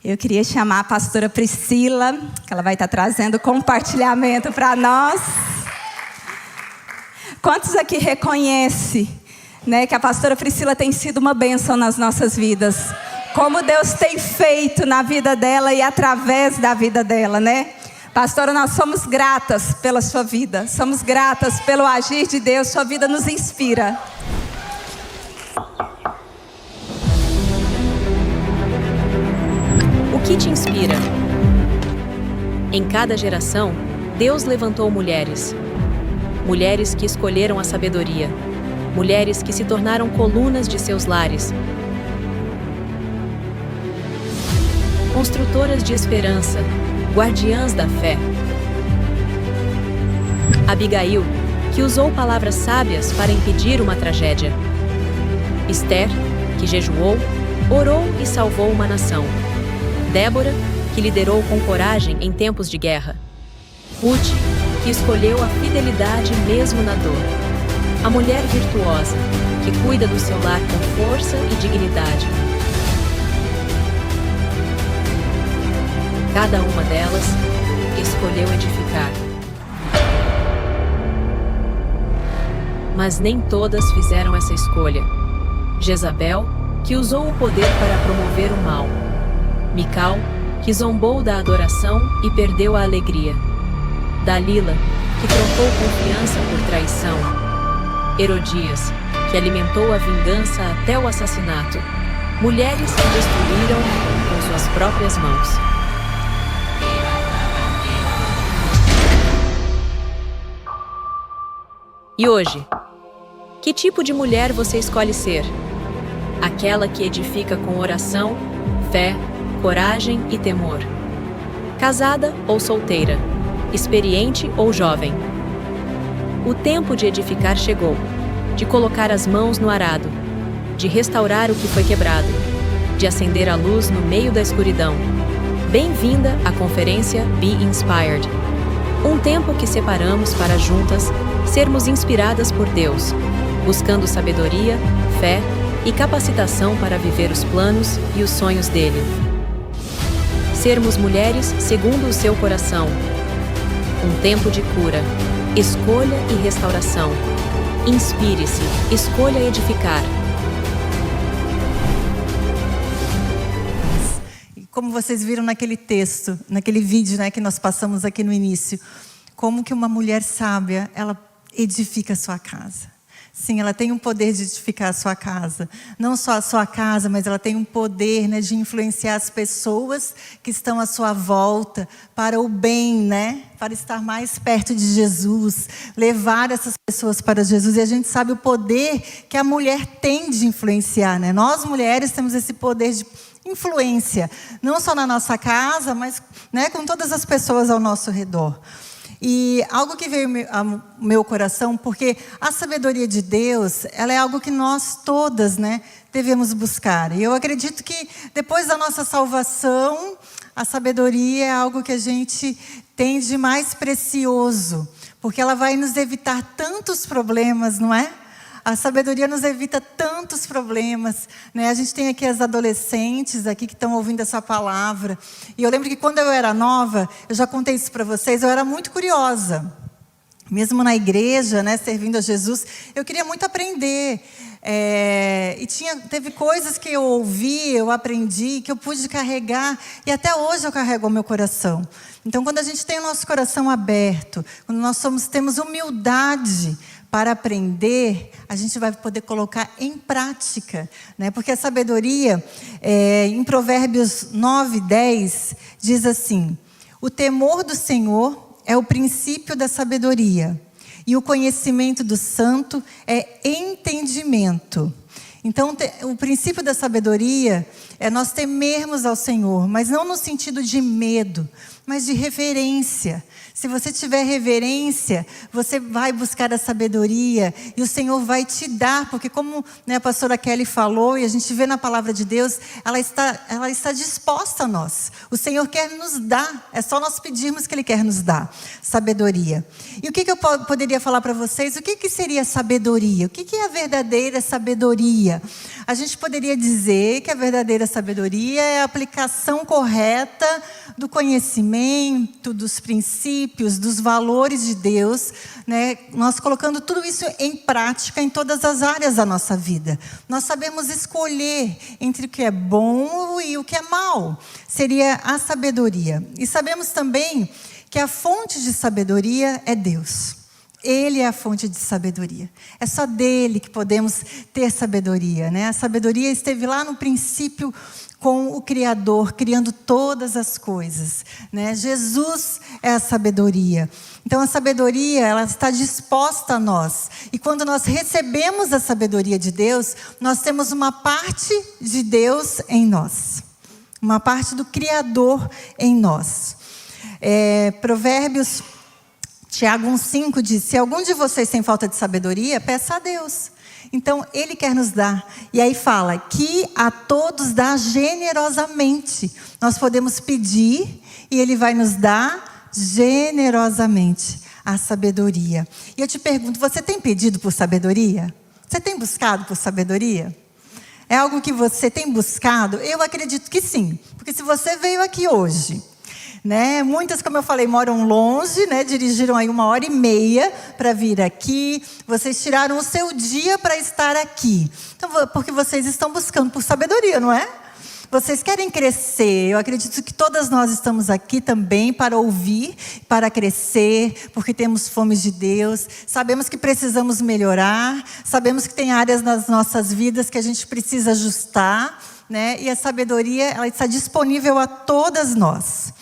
Eu queria chamar a pastora Priscila, que ela vai estar trazendo compartilhamento para nós. Quantos aqui reconhecem, né, que a pastora Priscila tem sido uma bênção nas nossas vidas? Como Deus tem feito na vida dela e através da vida dela, né? Pastora, nós somos gratas pela sua vida. Somos gratas pelo agir de Deus. Sua vida nos inspira. O que te inspira? Em cada geração, Deus levantou mulheres. Mulheres que escolheram a sabedoria. Mulheres que se tornaram colunas de seus lares. Construtoras de esperança, guardiãs da fé. Abigail, que usou palavras sábias para impedir uma tragédia. Esther, que jejuou, orou e salvou uma nação. Débora, que liderou com coragem em tempos de guerra. Ruth, que escolheu a fidelidade mesmo na dor. A mulher virtuosa, que cuida do seu lar com força e dignidade. Cada uma delas escolheu edificar. Mas nem todas fizeram essa escolha. Jezabel, que usou o poder para promover o mal. Mical, que zombou da adoração e perdeu a alegria. Dalila, que trocou confiança por traição. Herodias, que alimentou a vingança até o assassinato. Mulheres que destruíram com suas próprias mãos. E hoje, que tipo de mulher você escolhe ser? Aquela que edifica com oração, fé, coragem e temor. Casada ou solteira? Experiente ou jovem? O tempo de edificar chegou, de colocar as mãos no arado, de restaurar o que foi quebrado, de acender a luz no meio da escuridão. Bem-vinda à conferência Be Inspired. Um tempo que separamos para juntas sermos inspiradas por Deus, buscando sabedoria, fé e capacitação para viver os planos e os sonhos dele. Sermos mulheres segundo o seu coração. Um tempo de cura, escolha e restauração. Inspire-se, escolha edificar. Como vocês viram naquele texto, naquele vídeo, né, que nós passamos aqui no início, como que uma mulher sábia, ela edifica a sua casa. Sim, ela tem um poder de edificar a sua casa. Não só a sua casa, mas ela tem um poder, né, de influenciar as pessoas que estão à sua volta para o bem, né? Para estar mais perto de Jesus, levar essas pessoas para Jesus. E a gente sabe o poder que a mulher tem de influenciar, né? Nós mulheres temos esse poder de influência, não só na nossa casa, mas, né, com todas as pessoas ao nosso redor. E algo que veio ao meu coração, porque a sabedoria de Deus, ela é algo que nós todas, né, devemos buscar. E eu acredito que depois da nossa salvação, a sabedoria é algo que a gente tem de mais precioso, porque ela vai nos evitar tantos problemas, não é? A sabedoria nos evita tantos problemas, né? A gente tem aqui as adolescentes aqui que estão ouvindo essa palavra. E eu lembro que quando eu era nova, eu já contei isso para vocês, eu era muito curiosa. Mesmo na igreja, né, servindo a Jesus, eu queria muito aprender. E teve coisas que eu ouvi, eu aprendi, que eu pude carregar. E até hoje eu carrego o meu coração. Então, quando a gente tem o nosso coração aberto, quando nós temos humildade para aprender, a gente vai poder colocar em prática, né? Porque a sabedoria, em Provérbios 9:10, diz assim: o temor do Senhor é o princípio da sabedoria, e o conhecimento do santo é entendimento. Então, o princípio da sabedoria é nós temermos ao Senhor, mas não no sentido de medo, mas de reverência. Se você tiver reverência, você vai buscar a sabedoria e o Senhor vai te dar, porque como, né, a pastora Kelly falou, e a gente vê na palavra de Deus, ela está disposta a nós. O Senhor quer nos dar, é só nós pedirmos que Ele quer nos dar sabedoria. E o que eu poderia falar para vocês? O que seria sabedoria? O que é a verdadeira sabedoria? A gente poderia dizer que a verdadeira sabedoria é a aplicação correta do conhecimento, dos princípios, dos valores de Deus, né? Nós colocando tudo isso em prática em todas as áreas da nossa vida. Nós sabemos escolher entre o que é bom e o que é mal. Seria a sabedoria. E sabemos também que a fonte de sabedoria é Deus. Ele é a fonte de sabedoria. É só dele que podemos ter sabedoria, né? A sabedoria esteve lá no princípio com o Criador, criando todas as coisas, né? Jesus é a sabedoria. Então a sabedoria, ela está disposta a nós. E quando nós recebemos a sabedoria de Deus, nós temos uma parte de Deus em nós. Uma parte do Criador em nós. Provérbios, Tiago 1,5 diz: se algum de vocês tem falta de sabedoria, peça a Deus. Então, Ele quer nos dar. E aí fala que a todos dá generosamente. Nós podemos pedir e Ele vai nos dar generosamente a sabedoria. E eu te pergunto, você tem pedido por sabedoria? Você tem buscado por sabedoria? É algo que você tem buscado? Eu acredito que sim. Porque se você veio aqui hoje, né? Muitas, como eu falei, moram longe, né? Dirigiram aí 1h30 para vir aqui. Vocês tiraram o seu dia para estar aqui. Então, porque vocês estão buscando por sabedoria, não é? Vocês querem crescer. Eu acredito que todas nós estamos aqui também para ouvir, para crescer, porque temos fome de Deus. Sabemos que precisamos melhorar. Sabemos que tem áreas nas nossas vidas que a gente precisa ajustar, né? E a sabedoria, ela está disponível a todas nós.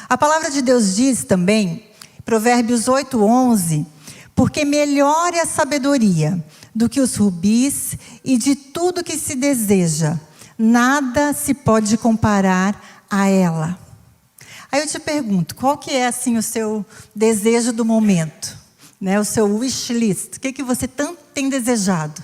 A palavra de Deus diz também, Provérbios 8:11, porque melhor é a sabedoria do que os rubis e de tudo que se deseja, nada se pode comparar a ela. Aí eu te pergunto, qual que é assim o seu desejo do momento? Né? O seu wish list, o que você tanto tem desejado?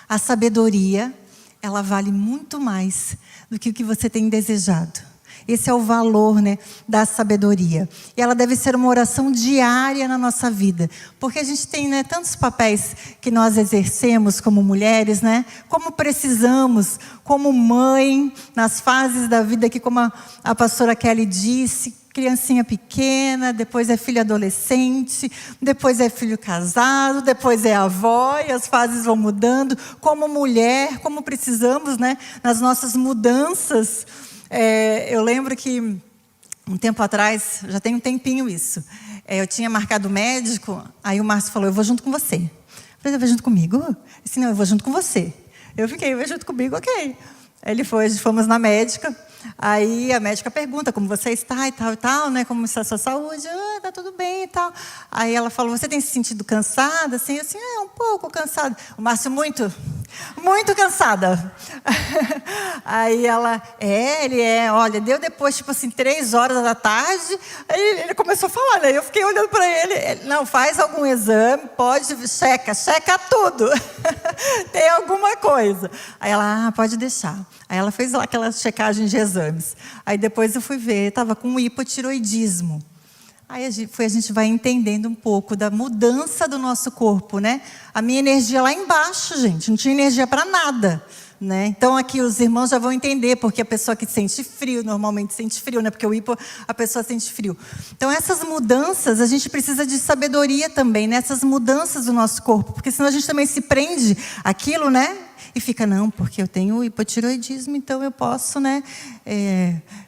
A sabedoria, ela vale muito mais do que o que você tem desejado. Esse é o valor, né, da sabedoria. E ela deve ser uma oração diária na nossa vida. Porque a gente tem, né, tantos papéis que nós exercemos como mulheres, né? Como precisamos, como mãe, nas fases da vida que, como a pastora Kelly disse, criancinha pequena, depois é filho adolescente, depois é filho casado, depois é avó, e as fases vão mudando. Como mulher, como precisamos, né, nas nossas mudanças. Eu lembro que um tempo atrás, já tem um tempinho isso, eu tinha marcado o médico, aí o Márcio falou, eu vou junto com você. Eu falei, você vai junto comigo? Ele disse, não, eu vou junto com você. Eu fiquei, vai junto comigo, ok. Aí ele foi, fomos na médica, aí a médica pergunta como você está e tal, né? Como está a sua saúde? Tá tudo bem e tal. Aí ela falou, você tem se sentido cansada? Assim, um pouco cansada. O Márcio, muito cansada. Aí ela, ele é, olha, deu depois, tipo assim, 3h da tarde, aí ele começou a falar, né? Eu fiquei olhando para ele, não, faz algum exame, pode, checa tudo. Tem alguma coisa. Aí ela, pode deixar. Aí ela fez lá aquela checagem de exames. Aí depois eu fui ver, estava com hipotiroidismo. Aí a gente vai entendendo um pouco da mudança do nosso corpo, né? A minha energia lá embaixo, gente, não tinha energia para nada, né? Então aqui os irmãos já vão entender, porque a pessoa que sente frio, normalmente sente frio, né? Porque o hipo, a pessoa sente frio. Então essas mudanças, a gente precisa de sabedoria também, nessas mudanças do nosso corpo, porque senão a gente também se prende àquilo, né? E fica, não, porque eu tenho hipotiroidismo, então eu posso, né?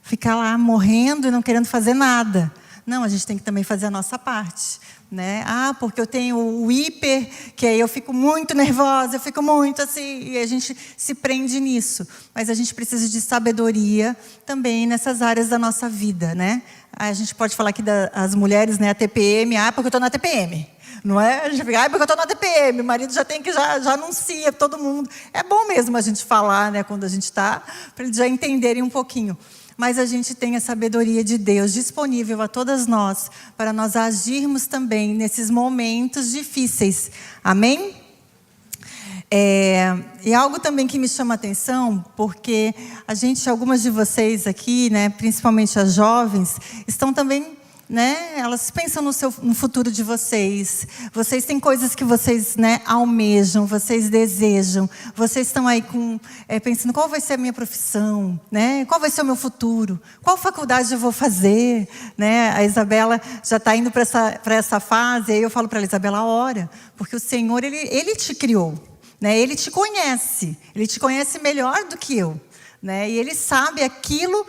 Ficar lá morrendo e não querendo fazer nada. Não, a gente tem que também fazer a nossa parte, né? Porque eu tenho o hiper, que aí eu fico muito nervosa, eu fico muito assim, e a gente se prende nisso. Mas a gente precisa de sabedoria também nessas áreas da nossa vida, né? A gente pode falar aqui das mulheres, né? A TPM, porque eu estou na TPM. Não é? A gente fica, porque eu estou na TPM, o marido já tem que, já anuncia todo mundo. É bom mesmo a gente falar, né? Quando a gente está, para eles já entenderem um pouquinho. Mas a gente tem a sabedoria de Deus disponível a todas nós, para nós agirmos também nesses momentos difíceis. Amém? E algo também que me chama a atenção, porque algumas de vocês aqui, né, principalmente as jovens, estão também né? Elas pensam no futuro de vocês. Vocês têm coisas que vocês, né, almejam, vocês desejam. Vocês estão aí pensando qual vai ser a minha profissão, né? Qual vai ser o meu futuro? Qual faculdade eu vou fazer, né? A Isabela já está indo para essa fase. Aí eu falo para ela, Isabela, ora, porque o Senhor ele te criou, né? Ele te conhece melhor do que eu. Né? E Ele sabe aquilo,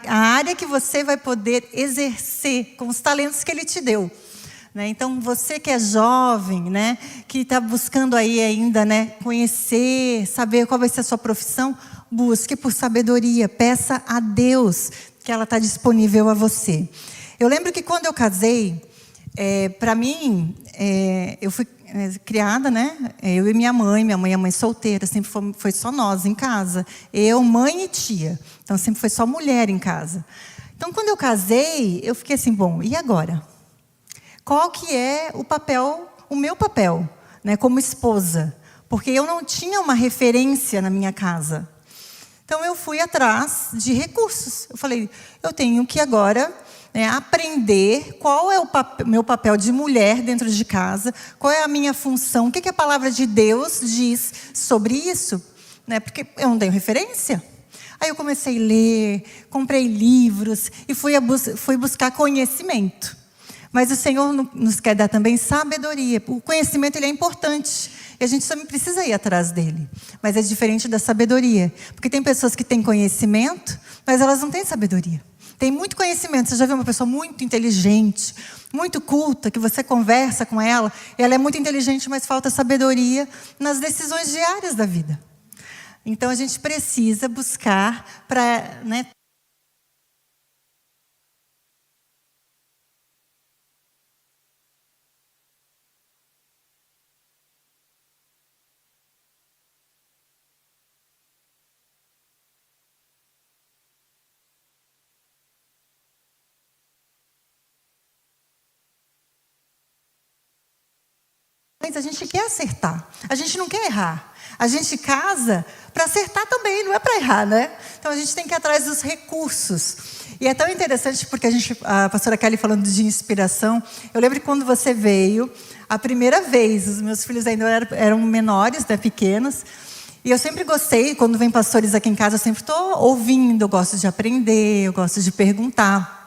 a área que você vai poder exercer com os talentos que Ele te deu. Né? Então, você que é jovem, né, que está buscando aí ainda, né, conhecer, saber qual vai ser a sua profissão, busque por sabedoria, peça a Deus que ela está disponível a você. Eu lembro que quando eu casei, para mim, eu fui criada, né? Eu e minha mãe é mãe solteira, sempre foi só nós em casa. Eu, mãe e tia. Então, sempre foi só mulher em casa. Então, quando eu casei, eu fiquei assim, bom, e agora? Qual que é o meu papel, né, como esposa? Porque eu não tinha uma referência na minha casa. Então, eu fui atrás de recursos. Eu falei, eu tenho que agora aprender qual é o meu papel de mulher dentro de casa, qual é a minha função, o que a palavra de Deus diz sobre isso, né? Porque eu não tenho referência. Aí eu comecei a ler, comprei livros e fui buscar conhecimento. Mas o Senhor nos quer dar também sabedoria. O conhecimento ele é importante e a gente também precisa ir atrás dele. Mas é diferente da sabedoria, porque tem pessoas que têm conhecimento, mas elas não têm sabedoria. Tem muito conhecimento. Você já viu uma pessoa muito inteligente, muito culta, que você conversa com ela, ela é muito inteligente, mas falta sabedoria nas decisões diárias da vida. Então, a gente precisa buscar para, né, a gente quer acertar, a gente não quer errar. A gente casa para acertar também, não é para errar, né? Então a gente tem que ir atrás dos recursos. E é tão interessante porque a pastora Kelly falando de inspiração, eu lembro que quando você veio, a primeira vez, os meus filhos ainda eram menores, né, pequenos, e eu sempre gostei, quando vem pastores aqui em casa, eu sempre estou ouvindo, eu gosto de aprender, eu gosto de perguntar.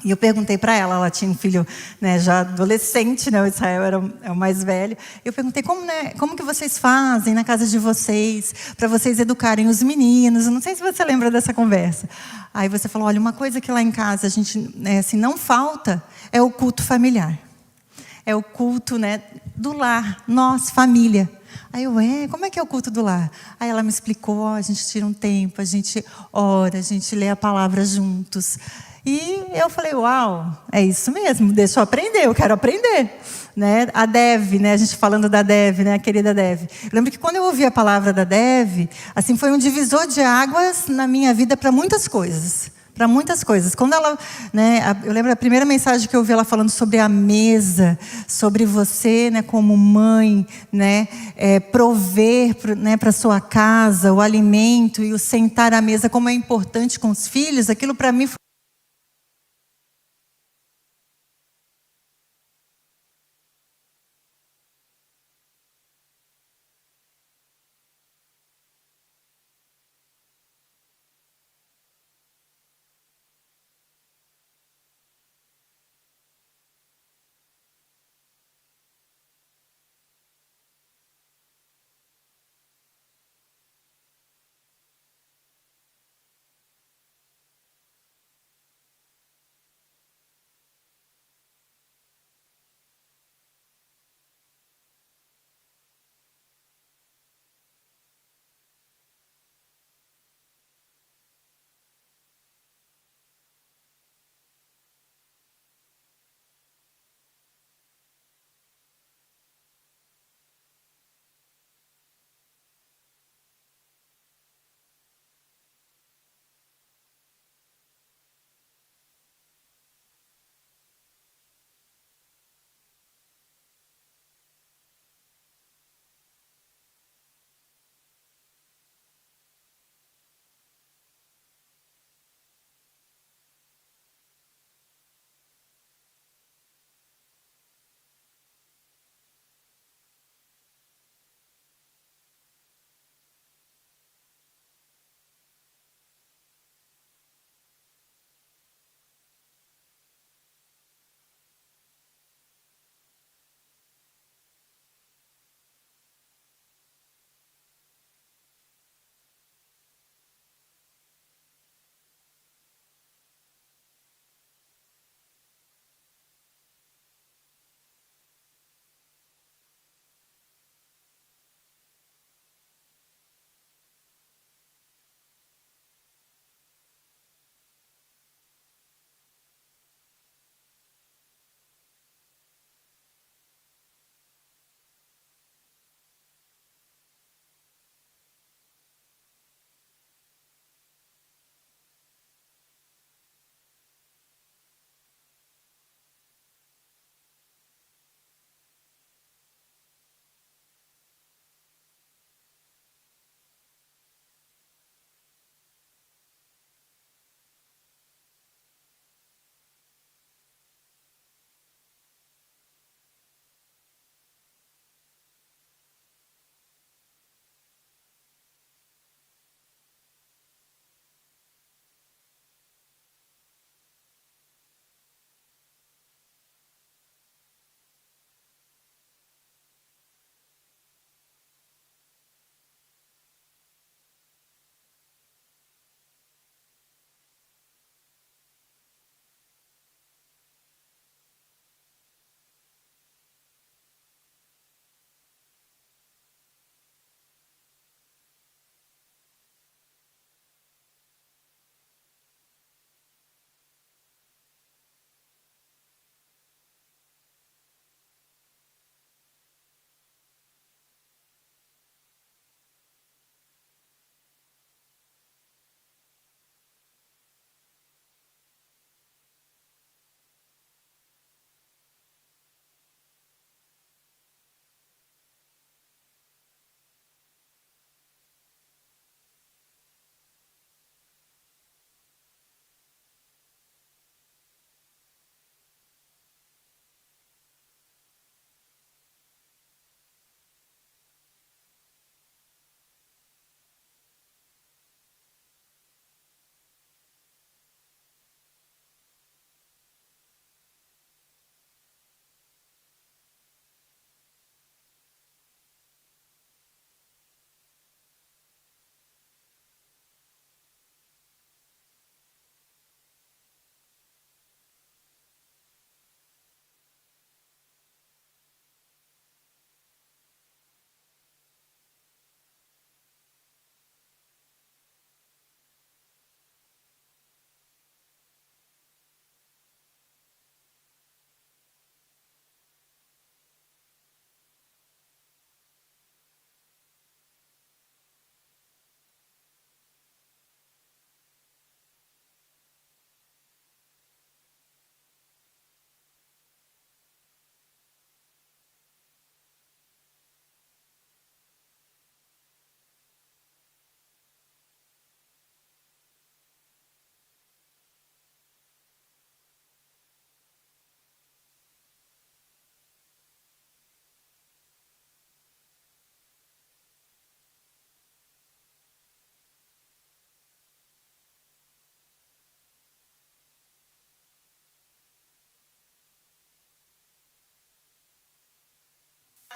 E eu perguntei para ela tinha um filho, né, já adolescente, né, o Israel é o mais velho. Eu perguntei como que vocês fazem na casa de vocês, para vocês educarem os meninos. Eu não sei se você lembra dessa conversa. Aí você falou, olha, uma coisa que lá em casa a gente, né, assim, não falta é o culto familiar. É o culto, né, do lar, nós, família. Aí eu, como é que é o culto do lar? Aí ela me explicou, a gente tira um tempo, a gente ora, a gente lê a palavra juntos. E eu falei, uau, é isso mesmo, deixa eu aprender, eu quero aprender. Né? A Dev, né? A gente falando da Dev, né? A querida Dev. Eu lembro que quando eu ouvi a palavra da Dev, assim, foi um divisor de águas na minha vida para muitas coisas. Para muitas coisas. Quando ela, né, eu lembro a primeira mensagem que eu ouvi ela falando sobre a mesa, sobre você, né, como mãe, né, prover, né, para sua casa o alimento e o sentar à mesa, como é importante com os filhos, aquilo para mim foi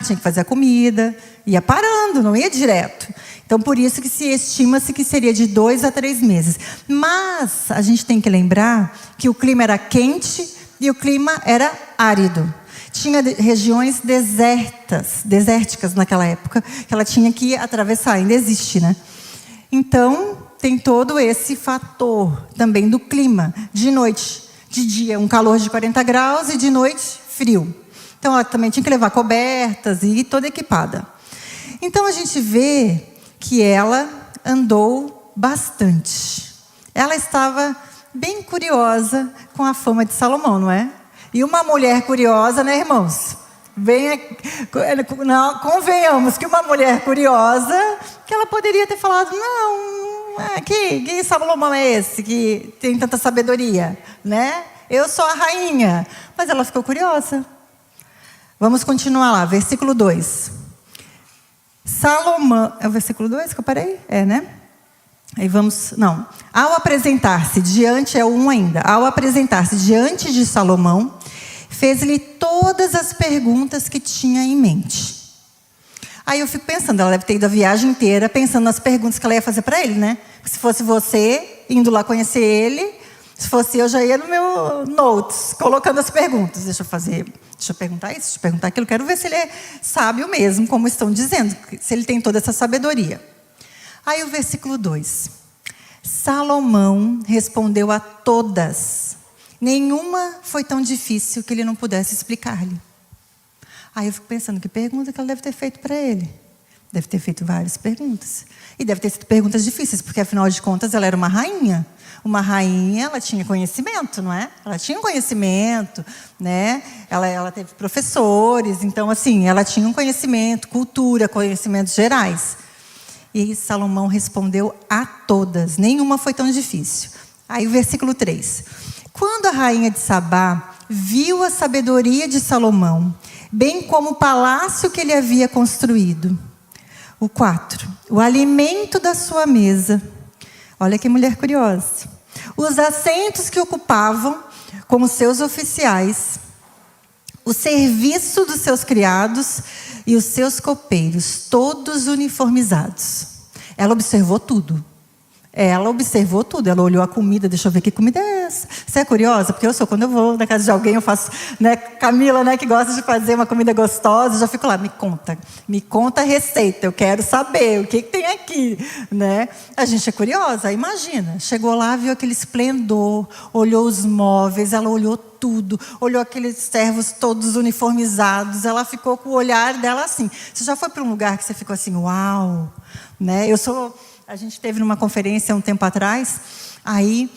tinha que fazer a comida, ia parando, não ia direto. Então, por isso que se estima-se que seria de 2 a 3 meses. Mas a gente tem que lembrar que o clima era quente e o clima era árido. Tinha regiões desérticas naquela época, que ela tinha que atravessar, ainda existe, né? Então, tem todo esse fator também do clima. De noite, de dia, um calor de 40 graus e de noite, frio. Então, ela também tinha que levar cobertas e ir toda equipada. Então, a gente vê que ela andou bastante. Ela estava bem curiosa com a fama de Salomão, não é? E uma mulher curiosa, né, irmãos? Não, convenhamos que uma mulher curiosa, que ela poderia ter falado, não, que Salomão é esse que tem tanta sabedoria, né? Eu sou a rainha. Mas ela ficou curiosa. Vamos continuar lá, versículo 2. Salomão, é o versículo 2 que eu parei? É, né? Aí vamos, não. Ao apresentar-se diante, é o 1 ainda. Ao apresentar-se diante de Salomão, fez-lhe todas as perguntas que tinha em mente. Aí eu fico pensando, ela deve ter ido a viagem inteira pensando nas perguntas que ela ia fazer para ele, né? Se fosse você, indo lá conhecer ele, se fosse eu, já ia no meu notes, colocando as perguntas. Deixa eu perguntar isso, deixa eu perguntar aquilo. Quero ver se ele é sábio mesmo, como estão dizendo, se ele tem toda essa sabedoria. Aí o versículo 2. Salomão respondeu a todas. Nenhuma foi tão difícil que ele não pudesse explicar-lhe. Aí eu fico pensando, que pergunta que ela deve ter feito para ele? Deve ter feito várias perguntas. E deve ter sido perguntas difíceis, porque afinal de contas ela era uma rainha. Uma rainha, ela tinha conhecimento, não é? Ela tinha um conhecimento, né? Ela teve professores, então assim, ela tinha um conhecimento, cultura, conhecimentos gerais. E Salomão respondeu a todas, nenhuma foi tão difícil. Aí o versículo 3. Quando a rainha de Sabá viu a sabedoria de Salomão, bem como o palácio que ele havia construído. O 4. O alimento da sua mesa. Olha que mulher curiosa. Os assentos que ocupavam como seus oficiais. O serviço dos seus criados e os seus copeiros, todos uniformizados. Ela observou tudo. Ela observou tudo, ela olhou a comida, deixa eu ver que comida é essa. Você é curiosa? Porque eu sou, quando eu vou na casa de alguém, eu faço, né, Camila, né, que gosta de fazer uma comida gostosa, eu já fico lá, me conta a receita, eu quero saber o que tem aqui, né? A gente é curiosa, imagina, chegou lá, viu aquele esplendor, olhou os móveis, ela olhou tudo, olhou aqueles servos todos uniformizados, ela ficou com o olhar dela assim. Você já foi para um lugar que você ficou assim, uau, né? A gente teve numa conferência um tempo atrás, aí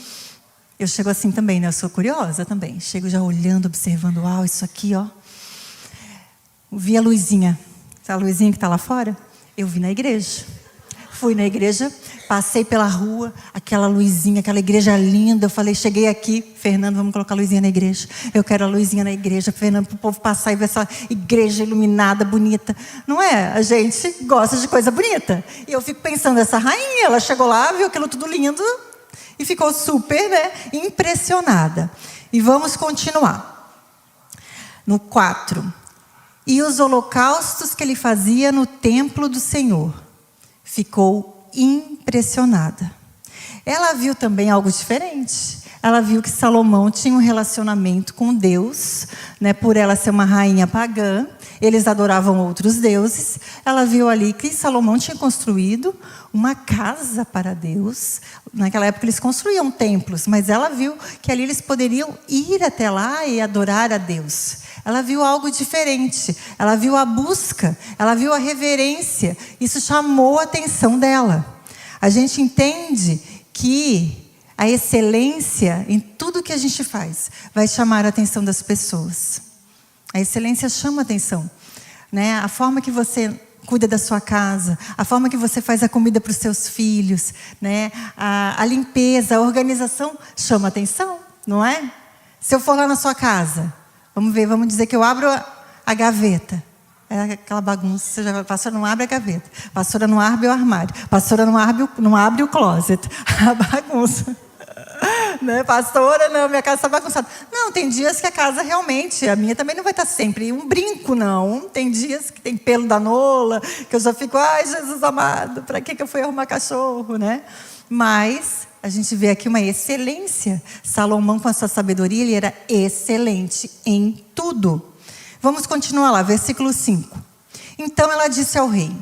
eu chego assim também, né? Eu sou curiosa também. Chego já olhando, observando, uau, isso aqui, ó. Vi a luzinha. Essa luzinha que está lá fora? Eu vi na igreja. Fui na igreja, passei pela rua, aquela luzinha, aquela igreja linda. Eu falei, cheguei aqui, Fernando, vamos colocar a luzinha na igreja. Eu quero a luzinha na igreja, Fernando, para o povo passar e ver essa igreja iluminada, bonita. Não é? A gente gosta de coisa bonita. E eu fico pensando, essa rainha, ela chegou lá, viu aquilo tudo lindo e ficou super, né, impressionada. E vamos continuar. No 4. E os holocaustos que ele fazia no templo do Senhor. Ficou impressionada. Ela viu também algo diferente. Ela viu que Salomão tinha um relacionamento com Deus, né, por ela ser uma rainha pagã. Eles adoravam outros deuses. Ela viu ali que Salomão tinha construído uma casa para Deus. Naquela época eles construíam templos, mas ela viu que ali eles poderiam ir até lá e adorar a Deus. Ela viu algo diferente, ela viu a busca, ela viu a reverência. Isso chamou a atenção dela. A gente entende que a excelência em tudo que a gente faz vai chamar a atenção das pessoas. A excelência chama a atenção, né? A forma que você cuida da sua casa, a forma que você faz a comida para os seus filhos, né? A limpeza, a organização chama a atenção, não é? Se eu for lá na sua casa, vamos dizer que eu abro a gaveta. É aquela bagunça, a pastora não abre a gaveta, a pastora não abre o armário, a pastora não abre o closet. A bagunça. Né? Pastora, não, minha casa está bagunçada. Não, tem dias que a casa realmente, a minha também não vai estar sempre um brinco, não. Tem dias que tem pelo da nola, que eu já fico, ai, Jesus amado, para que eu fui arrumar cachorro, né? Mas a gente vê aqui uma excelência. Salomão, com a sua sabedoria, ele era excelente em tudo. Vamos continuar lá, versículo 5. Então ela disse ao rei: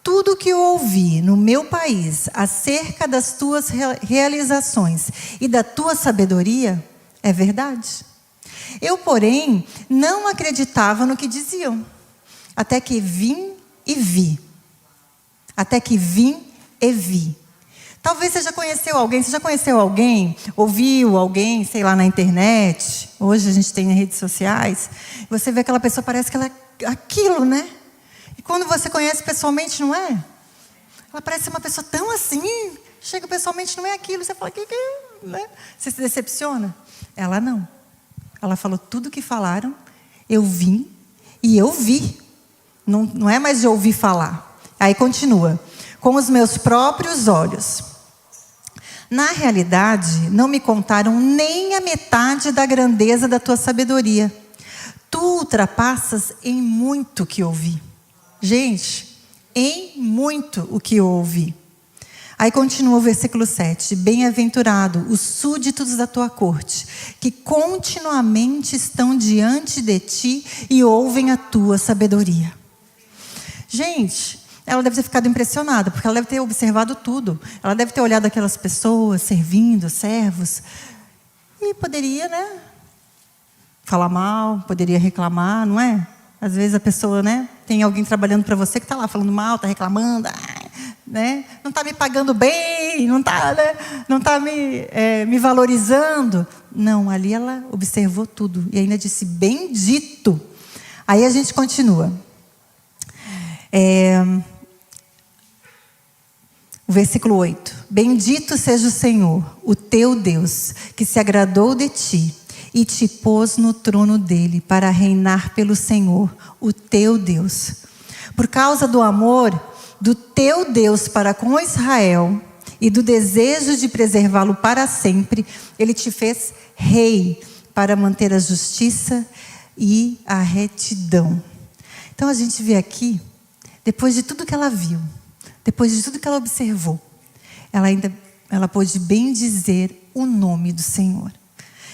tudo que eu ouvi no meu país acerca das tuas realizações e da tua sabedoria é verdade. Eu, porém, não acreditava no que diziam, até que vim e vi. Até que vim e vi. Talvez você já conheceu alguém, ouviu alguém, sei lá, na internet. Hoje a gente tem redes sociais. Você vê aquela pessoa, parece que ela é aquilo, né? E quando você conhece pessoalmente, não é? Ela parece uma pessoa tão assim. Chega pessoalmente, não é aquilo. Você fala, né? Você se decepciona? Ela não. Ela falou tudo que falaram. Eu vim e eu vi. Não é mais de ouvir falar. Aí continua. Com os meus próprios olhos. Na realidade, não me contaram nem a metade da grandeza da tua sabedoria. Tu ultrapassas em muito o que ouvi. Gente, em muito o que eu ouvi. Aí continua o versículo 7. Bem-aventurado os súditos da tua corte, que continuamente estão diante de ti e ouvem a tua sabedoria. Gente, ela deve ter ficado impressionada, porque ela deve ter observado tudo. Ela deve ter olhado aquelas pessoas servindo, servos. E poderia, né? Falar mal, poderia reclamar, não é? Às vezes a pessoa, né? Tem alguém trabalhando para você que está lá falando mal, está reclamando, né? Não está me pagando bem, não está, né? Não está me valorizando. Não, ali ela observou tudo. E ainda disse, bendito. Aí a gente continua. O versículo 8. Bendito seja o Senhor, o teu Deus, que se agradou de ti e te pôs no trono dele para reinar pelo Senhor, o teu Deus. Por causa do amor do teu Deus para com Israel e do desejo de preservá-lo para sempre, ele te fez rei para manter a justiça e a retidão. Então a gente vê aqui, depois de tudo que ela viu, depois de tudo que ela observou, ela pôde bendizer o nome do Senhor.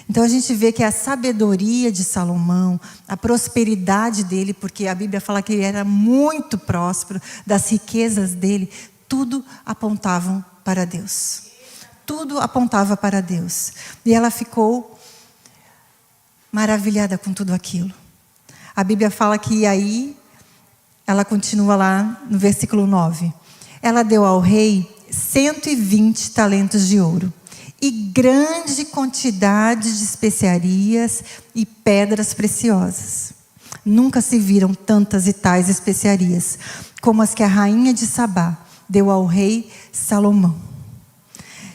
Então a gente vê que a sabedoria de Salomão, a prosperidade dele, porque a Bíblia fala que ele era muito próspero, das riquezas dele, tudo apontavam para Deus. Tudo apontava para Deus. E ela ficou maravilhada com tudo aquilo. A Bíblia fala que aí, ela continua lá no versículo 9. Ela deu ao rei 120 talentos de ouro. E grande quantidade de especiarias e pedras preciosas. Nunca se viram tantas e tais especiarias como as que a rainha de Sabá deu ao rei Salomão.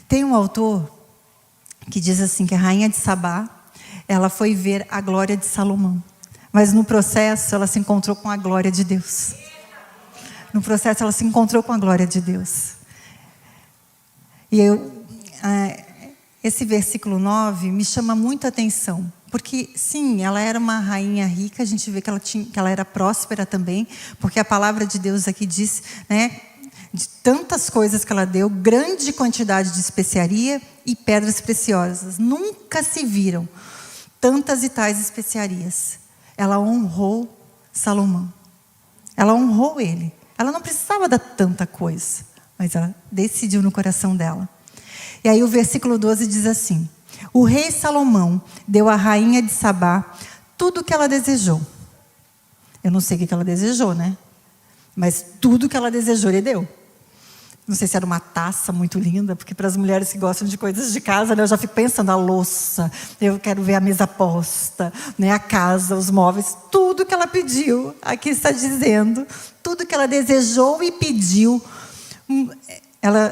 Tem um autor que diz assim, que a rainha de Sabá, ela foi ver a glória de Salomão. Mas no processo ela se encontrou com a glória de Deus. No processo ela se encontrou com a glória de Deus. E esse versículo 9 me chama muito a atenção. Porque, sim, ela era uma rainha rica, a gente vê que ela era próspera também, porque a palavra de Deus aqui diz, né, de tantas coisas que ela deu, grande quantidade de especiaria e pedras preciosas. Nunca se viram tantas e tais especiarias. Ela honrou Salomão. Ela honrou ele. Ela não precisava dar tanta coisa, mas ela decidiu no coração dela. E aí o versículo 12 diz assim: o rei Salomão deu à rainha de Sabá tudo o que ela desejou. Eu não sei o que ela desejou, né? Mas tudo o que ela desejou, ele deu. Não sei se era uma taça muito linda, porque para as mulheres que gostam de coisas de casa, né, eu já fico pensando, a louça, eu quero ver a mesa posta, né, a casa, os móveis, tudo que ela pediu. Aqui está dizendo, tudo que ela desejou e pediu,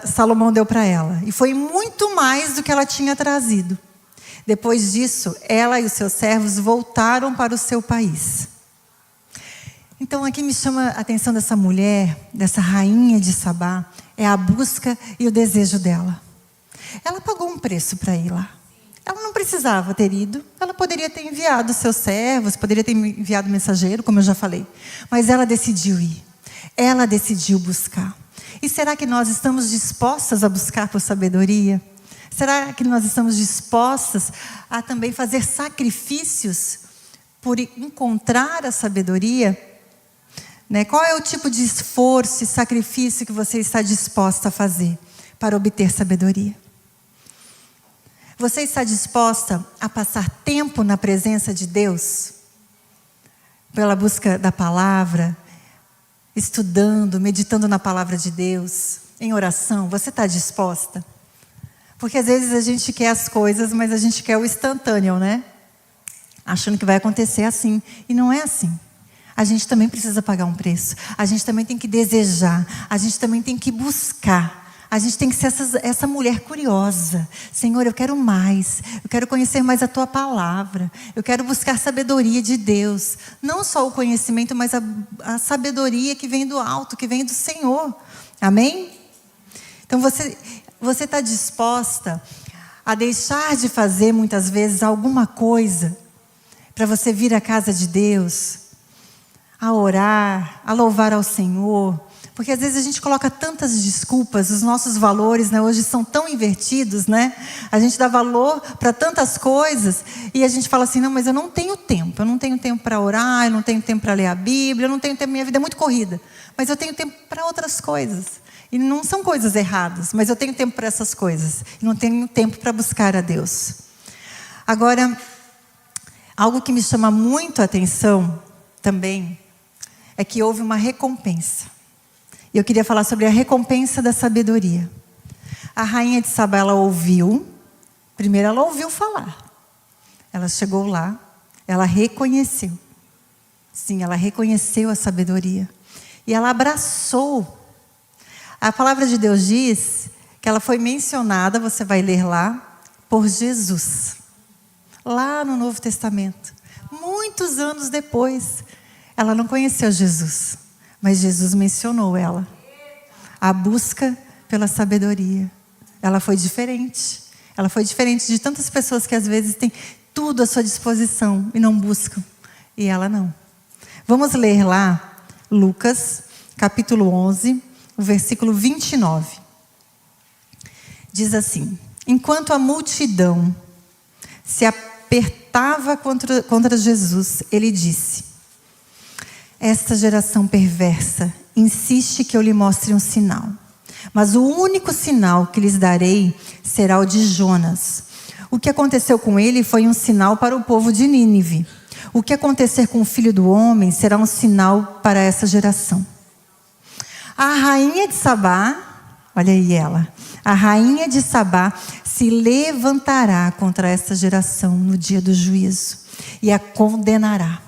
Salomão deu para ela. E foi muito mais do que ela tinha trazido. Depois disso, ela e os seus servos voltaram para o seu país. Então aqui me chama a atenção dessa mulher, dessa rainha de Sabá, é a busca e o desejo dela. Ela pagou um preço para ir lá. Ela não precisava ter ido. Ela poderia ter enviado seus servos, poderia ter enviado mensageiro, como eu já falei. Mas ela decidiu ir. Ela decidiu buscar. E será que nós estamos dispostas a buscar por sabedoria? Será que nós estamos dispostas a também fazer sacrifícios por encontrar a sabedoria? Né? Qual é o tipo de esforço e sacrifício que você está disposta a fazer para obter sabedoria? Você está disposta a passar tempo na presença de Deus? Pela busca da palavra, estudando, meditando na palavra de Deus, em oração, você está disposta? Porque às vezes a gente quer as coisas, mas a gente quer o instantâneo, né? Achando que vai acontecer assim. E não é assim. A gente também precisa pagar um preço. A gente também tem que desejar. A gente também tem que buscar. A gente tem que ser essa mulher curiosa. Senhor, eu quero mais. Eu quero conhecer mais a Tua palavra. Eu quero buscar sabedoria de Deus. Não só o conhecimento, mas a sabedoria que vem do alto, que vem do Senhor. Amém? Então você está disposta a deixar de fazer muitas vezes alguma coisa para você vir à casa de Deus, a orar, a louvar ao Senhor? Porque às vezes a gente coloca tantas desculpas, os nossos valores, né, hoje são tão invertidos, né? A gente dá valor para tantas coisas e a gente fala assim, não, mas eu não tenho tempo para orar, eu não tenho tempo para ler a Bíblia, eu não tenho tempo, minha vida é muito corrida, mas eu tenho tempo para outras coisas. E não são coisas erradas, mas eu tenho tempo para essas coisas. E não tenho tempo para buscar a Deus. Agora, algo que me chama muito a atenção também é que houve uma recompensa. E eu queria falar sobre a recompensa da sabedoria. A rainha de Sabá, ela ouviu. Primeiro ela ouviu falar. Ela chegou lá, ela reconheceu. Sim, ela reconheceu a sabedoria. E ela abraçou. A palavra de Deus diz que ela foi mencionada, você vai ler lá, por Jesus. Lá no Novo Testamento. Muitos anos depois. Ela não conheceu Jesus, mas Jesus mencionou ela. A busca pela sabedoria. Ela foi diferente. Ela foi diferente de tantas pessoas que às vezes têm tudo à sua disposição e não buscam. E ela não. Vamos ler lá, Lucas, capítulo 11, o versículo 29. Diz assim: enquanto a multidão se apertava contra Jesus, ele disse: esta geração perversa insiste que eu lhe mostre um sinal. Mas o único sinal que lhes darei será o de Jonas. O que aconteceu com ele foi um sinal para o povo de Nínive. O que acontecer com o Filho do Homem será um sinal para essa geração. A rainha de Sabá, olha aí ela, a rainha de Sabá se levantará contra essa geração no dia do juízo e a condenará,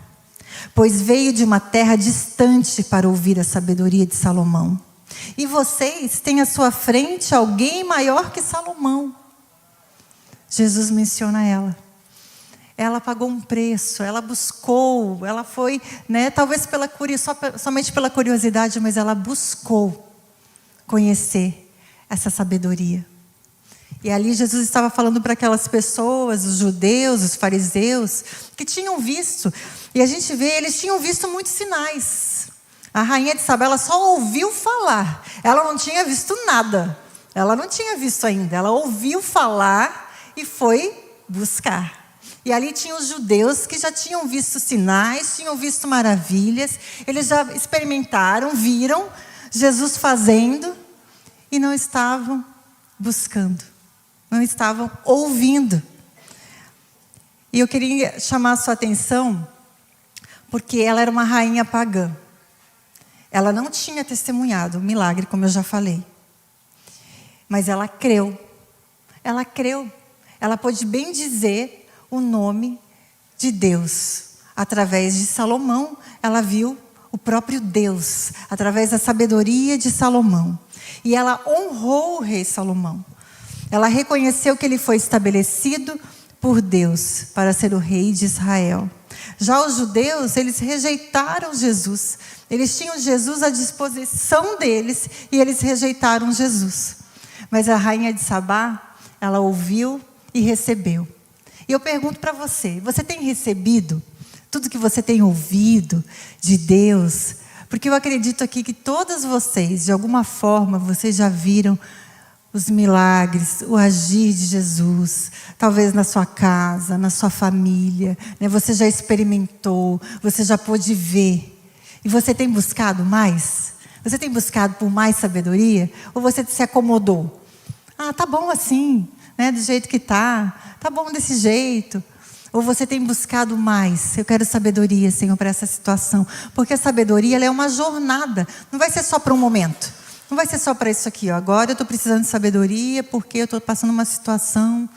pois veio de uma terra distante para ouvir a sabedoria de Salomão. E vocês têm à sua frente alguém maior que Salomão. Jesus menciona ela. Ela pagou um preço, ela buscou, ela foi, né, talvez somente pela curiosidade, mas ela buscou conhecer essa sabedoria. E ali Jesus estava falando para aquelas pessoas, os judeus, os fariseus, que tinham visto, e a gente vê, eles tinham visto muitos sinais. A rainha de Sabá, ela só ouviu falar, ela não tinha visto nada, ela não tinha visto ainda, ela ouviu falar e foi buscar. E ali tinham os judeus que já tinham visto sinais, tinham visto maravilhas, eles já experimentaram, viram Jesus fazendo e não estavam buscando, não estavam ouvindo. E eu queria chamar a sua atenção, porque ela era uma rainha pagã. Ela não tinha testemunhado o milagre, como eu já falei. Mas ela creu. Ela creu. Ela pôde bem dizer o nome de Deus. Através de Salomão, ela viu o próprio Deus, através da sabedoria de Salomão. E ela honrou o rei Salomão. Ela reconheceu que ele foi estabelecido por Deus para ser o rei de Israel. Já os judeus, eles rejeitaram Jesus. Eles tinham Jesus à disposição deles e eles rejeitaram Jesus. Mas a rainha de Sabá, ela ouviu e recebeu. E eu pergunto para você, você tem recebido tudo que você tem ouvido de Deus? Porque eu acredito aqui que todas vocês, de alguma forma, vocês já viram os milagres, o agir de Jesus, talvez na sua casa, na sua família, né? Você já experimentou, você já pôde ver. E você tem buscado mais? Você tem buscado por mais sabedoria? Ou você se acomodou? Ah, tá bom assim, né? Do jeito que tá bom desse jeito. Ou você tem buscado mais? Eu quero sabedoria, Senhor, para essa situação. Porque a sabedoria, ela é uma jornada. Não vai ser só para um momento. Não vai ser só para isso aqui, ó. Agora eu estou precisando de sabedoria porque eu estou passando uma situação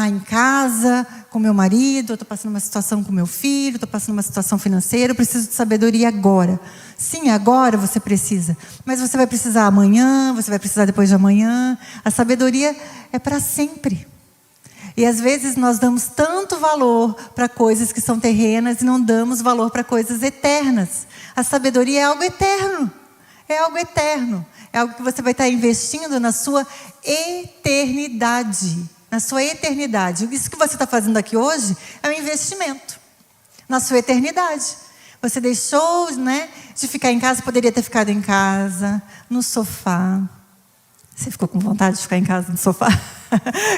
em casa, com meu marido, eu estou passando uma situação com meu filho, estou passando uma situação financeira, eu preciso de sabedoria agora. Sim, agora você precisa. Mas você vai precisar amanhã, você vai precisar depois de amanhã. A sabedoria é para sempre. E às vezes nós damos tanto valor para coisas que são terrenas e não damos valor para coisas eternas. A sabedoria é algo eterno. É algo eterno. É algo que você vai estar investindo na sua eternidade. Na sua eternidade. Isso que você está fazendo aqui hoje é um investimento na sua eternidade. Você deixou, né, de ficar em casa, poderia ter ficado em casa, no sofá. Você ficou com vontade de ficar em casa no sofá?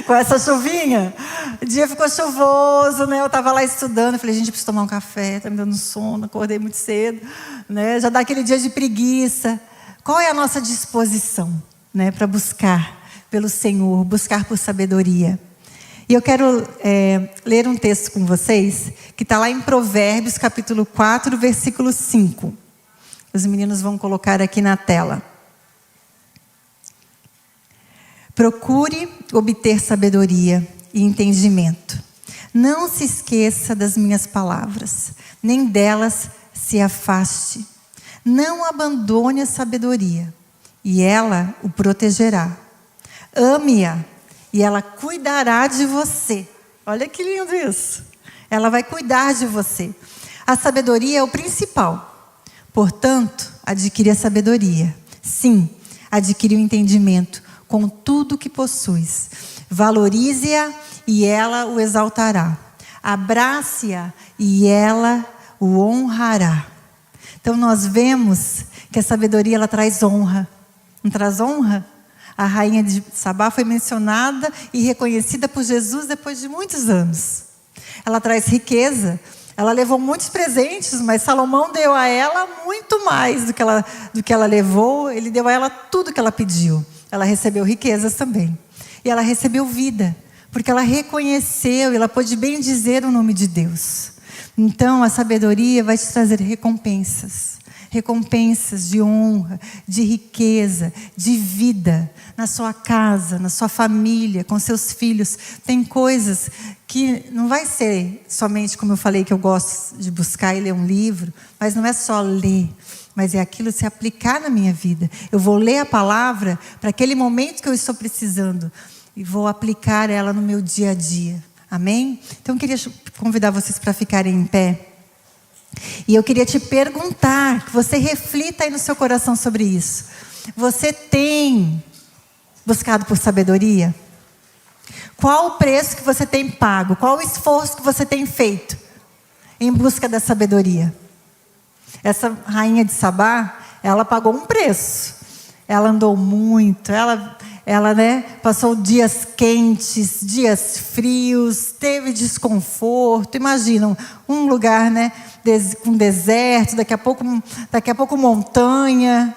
Com essa chuvinha? O dia ficou chuvoso, né? Eu estava lá estudando, eu falei, gente, eu preciso tomar um café, está me dando sono, acordei muito cedo, né? Já dá aquele dia de preguiça. Qual é a nossa disposição, né, para buscar pelo Senhor, buscar por sabedoria? E eu quero ler um texto com vocês, que está lá em Provérbios, capítulo 4, versículo 5. Os meninos vão colocar aqui na tela. Procure obter sabedoria e entendimento. Não se esqueça das minhas palavras, nem delas se afaste. Não abandone a sabedoria, e ela o protegerá. Ame-a, e ela cuidará de você. Olha que lindo isso. Ela vai cuidar de você. A sabedoria é o principal. Portanto, adquire a sabedoria. Sim, adquire o entendimento com tudo que possuis. Valorize-a e ela o exaltará. Abrace-a e ela o honrará. Então nós vemos que a sabedoria, ela traz honra. Não traz honra? A rainha de Sabá foi mencionada e reconhecida por Jesus depois de muitos anos. Ela traz riqueza. Ela levou muitos presentes, mas Salomão deu a ela muito mais do que ela levou. Ele deu a ela tudo que ela pediu. Ela recebeu riquezas também. E ela recebeu vida, porque ela reconheceu e ela pôde bem dizer o nome de Deus. Então, a sabedoria vai te trazer recompensas. Recompensas de honra, de riqueza, de vida. Na sua casa, na sua família, com seus filhos. Tem coisas que não vai ser somente, como eu falei, que eu gosto de buscar e ler um livro. Mas não é só ler. Mas é aquilo se aplicar na minha vida. Eu vou ler a palavra para aquele momento que eu estou precisando. E vou aplicar ela no meu dia a dia. Amém? Então eu queria convidar vocês para ficarem em pé. E eu queria te perguntar, que você reflita aí no seu coração sobre isso. Você tem buscado por sabedoria? Qual o preço que você tem pago? Qual o esforço que você tem feito em busca da sabedoria? Essa rainha de Sabá, ela pagou um preço. Ela andou muito, ela né, passou dias quentes, dias frios, teve desconforto. Imaginam, um lugar, né, com deserto, daqui a pouco montanha.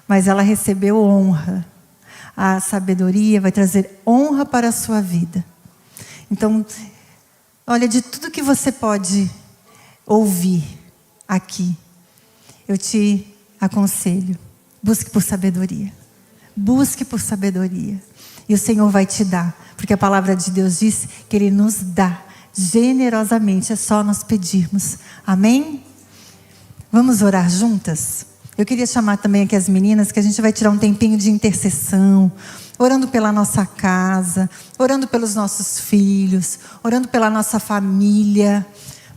Mas ela recebeu honra. A sabedoria vai trazer honra para a sua vida. Então, olha, de tudo que você pode ouvir aqui, eu te aconselho, busque por sabedoria. Busque por sabedoria. E o Senhor vai te dar. Porque a palavra de Deus diz que Ele nos dá generosamente. É só nós pedirmos. Amém? Vamos orar juntas? Eu queria chamar também aqui as meninas, que a gente vai tirar um tempinho de intercessão. Orando pela nossa casa. Orando pelos nossos filhos. Orando pela nossa família.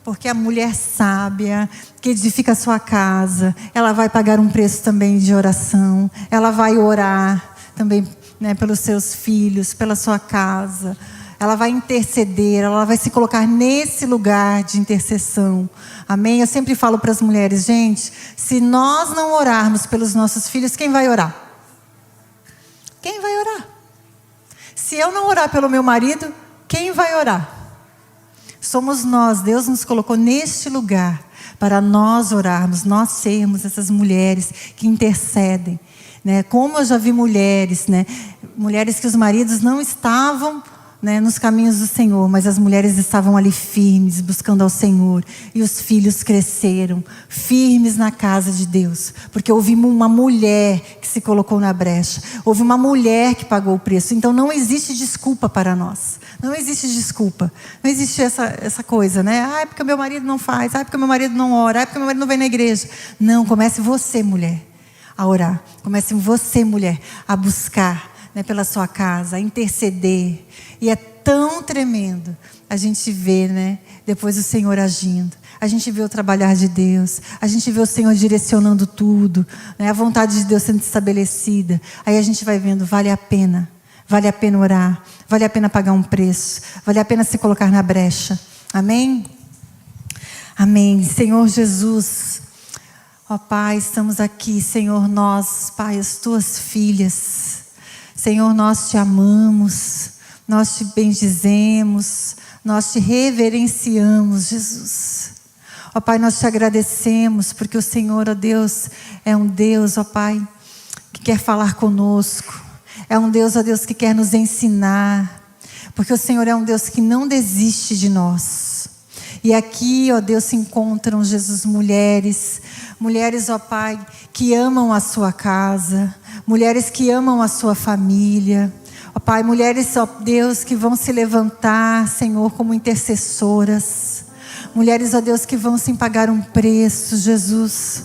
Porque a mulher sábia, que edifica a sua casa, ela vai pagar um preço também de oração. Ela vai orar também né, pelos seus filhos, pela sua casa. Ela vai interceder, ela vai se colocar nesse lugar de intercessão. Amém? Eu sempre falo para as mulheres, gente, se nós não orarmos pelos nossos filhos, quem vai orar? Quem vai orar? Se eu não orar pelo meu marido, quem vai orar? Somos nós. Deus nos colocou neste lugar para nós orarmos, nós sermos essas mulheres que intercedem, né? Como eu já vi mulheres, né? Mulheres que os maridos não estavam, né, nos caminhos do Senhor, mas as mulheres estavam ali firmes, buscando ao Senhor, e os filhos cresceram firmes na casa de Deus, porque houve uma mulher que se colocou na brecha, houve uma mulher que pagou o preço. Então não existe desculpa para nós, não existe desculpa, não existe essa coisa, né? Ah, é porque meu marido não faz, ah, é porque meu marido não ora, ah, é porque meu marido não vem na igreja. Não, comece você, mulher, a orar, comece você, mulher, a buscar, né, pela sua casa, a interceder. E é tão tremendo a gente ver, né, depois o Senhor agindo. A gente vê o trabalhar de Deus. A gente vê o Senhor direcionando tudo, né, a vontade de Deus sendo estabelecida. Aí a gente vai vendo, vale a pena. Vale a pena orar. Vale a pena pagar um preço. Vale a pena se colocar na brecha. Amém? Amém. Senhor Jesus, ó Pai, estamos aqui, Senhor, nós, Pai, as Tuas filhas. Senhor, nós Te amamos. Nós Te bendizemos, nós Te reverenciamos, Jesus. Ó Pai, nós Te agradecemos, porque o Senhor, ó Deus, é um Deus, ó Pai, que quer falar conosco. É um Deus, ó Deus, que quer nos ensinar. Porque o Senhor é um Deus que não desiste de nós. E aqui, ó Deus, se encontram, Jesus, mulheres, ó Pai, que amam a sua casa, mulheres que amam a sua família. Ó Pai, mulheres, ó Deus, que vão se levantar, Senhor, como intercessoras. Mulheres, ó Deus, que vão sim pagar um preço, Jesus.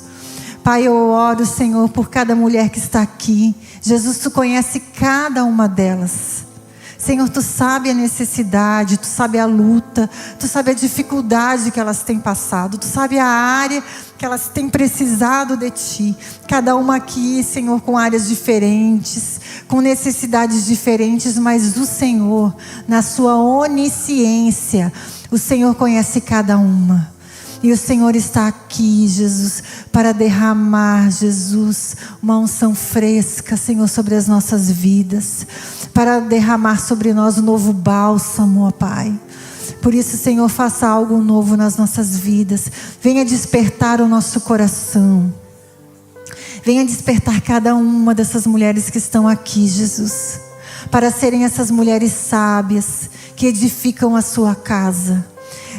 Pai, eu oro, Senhor, por cada mulher que está aqui. Jesus, Tu conhece cada uma delas. Senhor, Tu sabe a necessidade, Tu sabe a luta, Tu sabe a dificuldade que elas têm passado, Tu sabe a área que elas têm precisado de Ti. Cada uma aqui, Senhor, com áreas diferentes, com necessidades diferentes, mas o Senhor, na Sua onisciência, o Senhor conhece cada uma. E o Senhor está aqui, Jesus, para derramar, Jesus, uma unção fresca, Senhor, sobre as nossas vidas. Para derramar sobre nós um novo bálsamo, ó Pai. Por isso, Senhor, faça algo novo nas nossas vidas. Venha despertar o nosso coração. Venha despertar cada uma dessas mulheres que estão aqui, Jesus. Para serem essas mulheres sábias que edificam a sua casa.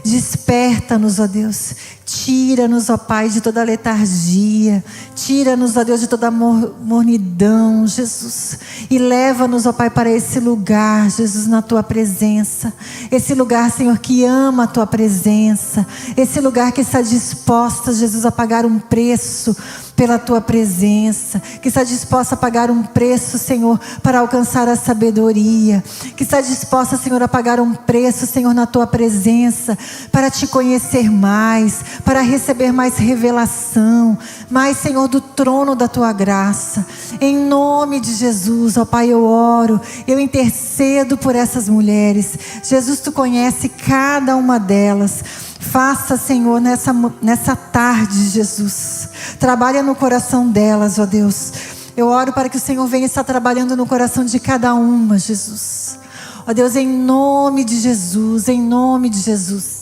Desperta-nos, ó Deus. Tira-nos, ó Pai, de toda letargia. Tira-nos, ó Deus, de toda mornidão, Jesus. E leva-nos, ó Pai, para esse lugar, Jesus, na Tua presença. Esse lugar, Senhor, que ama a Tua presença. Esse lugar que está disposta, Jesus, a pagar um preço pela Tua presença, que está disposta a pagar um preço, Senhor, para alcançar a sabedoria, que está disposta, Senhor, a pagar um preço, Senhor, na Tua presença, para Te conhecer mais, para receber mais revelação, mais, Senhor, do trono da Tua graça. Em nome de Jesus, ó Pai, eu oro, eu intercedo por essas mulheres. Jesus, Tu conhece cada uma delas. Faça, Senhor, nessa tarde, Jesus. Trabalha no coração delas, ó Deus. Eu oro para que o Senhor venha estar trabalhando no coração de cada uma, Jesus. Ó Deus, em nome de Jesus, em nome de Jesus.